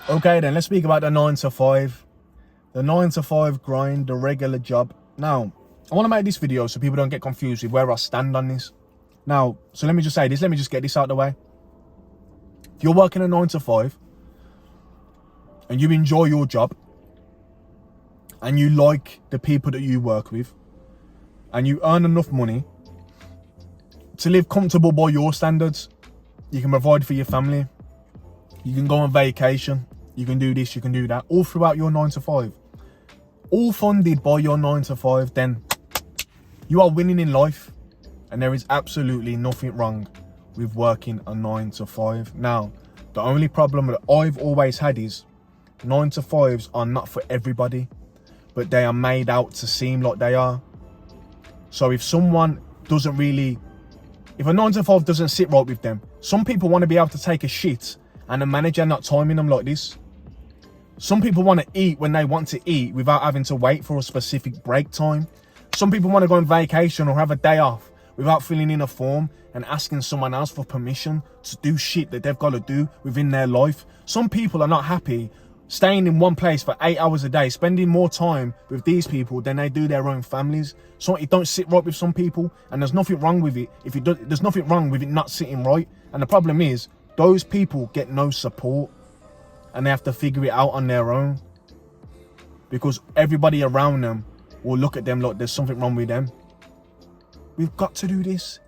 Okay, then let's speak about the 9 to 5. The 9 to 5 grind, the regular job. Now, I want to make this video so people don't get confused with where I stand on this. Now, so let me just say this. Let me just get this out of the way. If you're working a 9 to 5 and you enjoy your job and you like the people that you work with and you earn enough money to live comfortable by your standards, you can provide for your family, you can go on vacation, you can do this, you can do that, all throughout your 9 to 5. All funded by your 9 to 5, then you are winning in life. And there is absolutely nothing wrong with working a 9 to 5. Now, the only problem that I've always had is 9 to 5s are not for everybody, but they are made out to seem like they are. So if someone doesn't really, if a 9 to 5 doesn't sit right with them, some people want to be able to take a shit and the manager not timing them like this. Some people want to eat when they want to eat without having to wait for a specific break time. Some people want to go on vacation or have a day off without filling in a form and asking someone else for permission to do shit that they've got to do within their life. Some people are not happy staying in one place for 8 hours a day, spending more time with these people than they do their own families. So it don't sit right with some people, and there's nothing wrong with it. If it does, there's nothing wrong with it not sitting right. And the problem is, those people get no support and they have to figure it out on their own because everybody around them will look at them like there's something wrong with them. We've got to do this.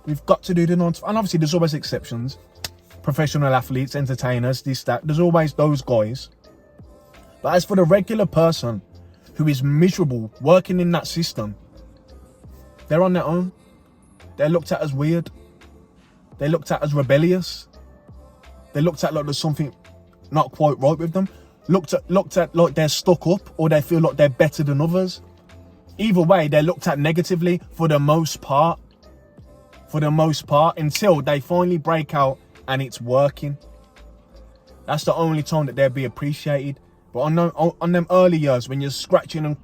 We've got to do the 9 to 5. And obviously there's always exceptions. Professional athletes, entertainers, this, that. There's always those guys. But as for the regular person who is miserable working in that system, they're on their own. They're looked at as weird. They're looked at as rebellious. They're looked at like there's something not quite right with them. Looked at like they're stuck up or they feel like they're better than others. Either way, they're looked at negatively for the most part. For the most part, until they finally break out and it's working. That's the only time that they'll be appreciated. But on them early years, when you're scratching and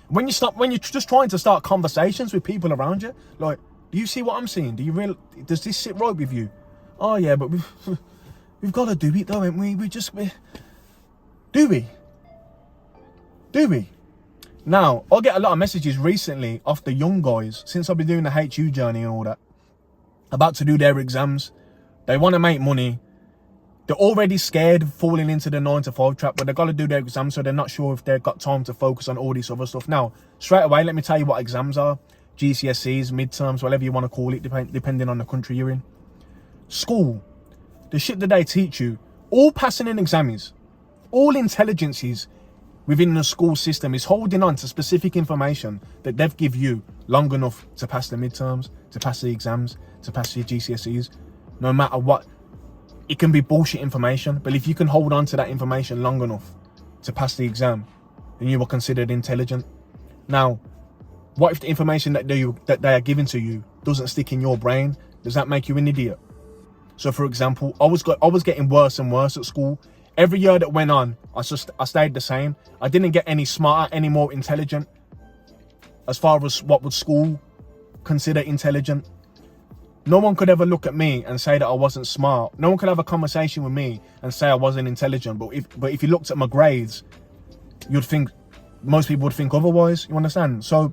when you're just trying to start conversations with people around you, like, do you see what I'm seeing? Does this sit right with you? Oh yeah, but we've got to do it though, haven't we? Do we? Now, I get a lot of messages recently off the young guys since I've been doing the HU journey and all that, about to do their exams. They want to make money. They're already scared of falling into the 9 to 5 trap, but they've got to do their exams, so they're not sure if they've got time to focus on all this other stuff. Now, straight away, let me tell you what exams are. GCSEs, midterms, whatever you want to call it, depending on the country you're in. School, the shit that they teach you, all passing an exam is, all intelligences within the school system is holding on to specific information that they've give you long enough to pass the midterms, to pass the exams, to pass your GCSEs, no matter what. It can be bullshit information, but if you can hold on to that information long enough to pass the exam, then you are considered intelligent. Now, what if the information that they are giving to you doesn't stick in your brain? Does that make you an idiot? So for example, I was getting worse and worse at school. Every year that went on, I stayed the same. I didn't get any smarter, any more intelligent as far as what would school consider intelligent. No one could ever look at me and say that I wasn't smart. No one could have a conversation with me and say I wasn't intelligent. But if you looked at my grades, you'd think, most people would think otherwise. You understand? So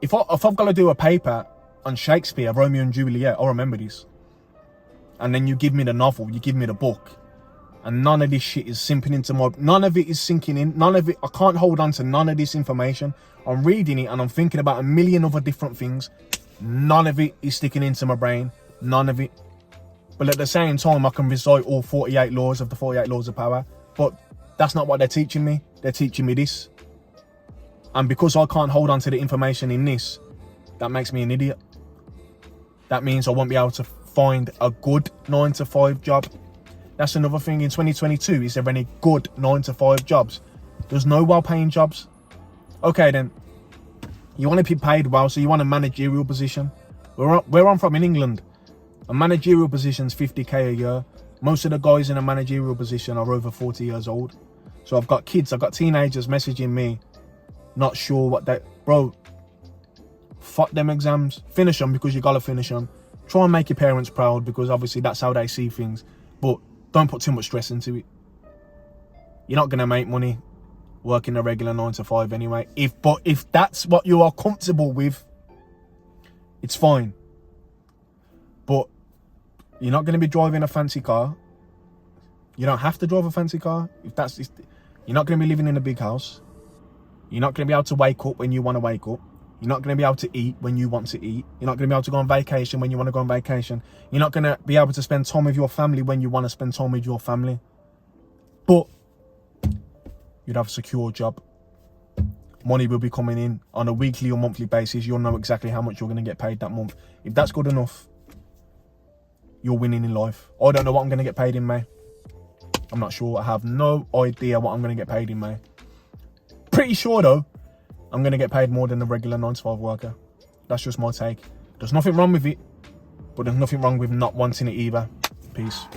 if I've got to do a paper on Shakespeare, Romeo and Juliet, I'll remember this. And then you give me the novel, you give me the book, and none of this shit is sinking into none of it is sinking in. None of it, I can't hold on to none of this information. I'm reading it and I'm thinking about a million other different things. None of it is sticking into my brain. None of it. But at the same time, I can recite all 48 laws of the 48 laws of power. But that's not what they're teaching me. They're teaching me this. And because I can't hold on to the information in this, that makes me an idiot. That means I won't be able to find a good 9 to 5 job. That's another thing in 2022. Is there any good 9 to 5 jobs? There's no well-paying jobs. Okay then. You want to be paid well, so you want a managerial position. Where I'm from in England, a managerial position's 50k a year. Most of the guys in a managerial position are over 40 years old. So I've got teenagers messaging me, not sure what they... Bro, fuck them exams. Finish them because you gotta finish them. Try and make your parents proud because obviously that's how they see things. But don't put too much stress into it. You're not going to make money working a regular 9 to 5 anyway. But if that's what you are comfortable with, it's fine. But you're not going to be driving a fancy car. You don't have to drive a fancy car. You're not going to be living in a big house. You're not going to be able to wake up when you want to wake up. You're not going to be able to eat when you want to eat. You're not going to be able to go on vacation when you want to go on vacation. You're not going to be able to spend time with your family when you want to spend time with your family. But you'd have a secure job. Money will be coming in on a weekly or monthly basis. You'll know exactly how much you're going to get paid that month. If that's good enough, you're winning in life. I don't know what I'm going to get paid in May. I'm not sure. I have no idea what I'm going to get paid in May. Pretty sure though, I'm going to get paid more than a regular 9 to 5 worker. That's just my take. There's nothing wrong with it, but there's nothing wrong with not wanting it either. Peace.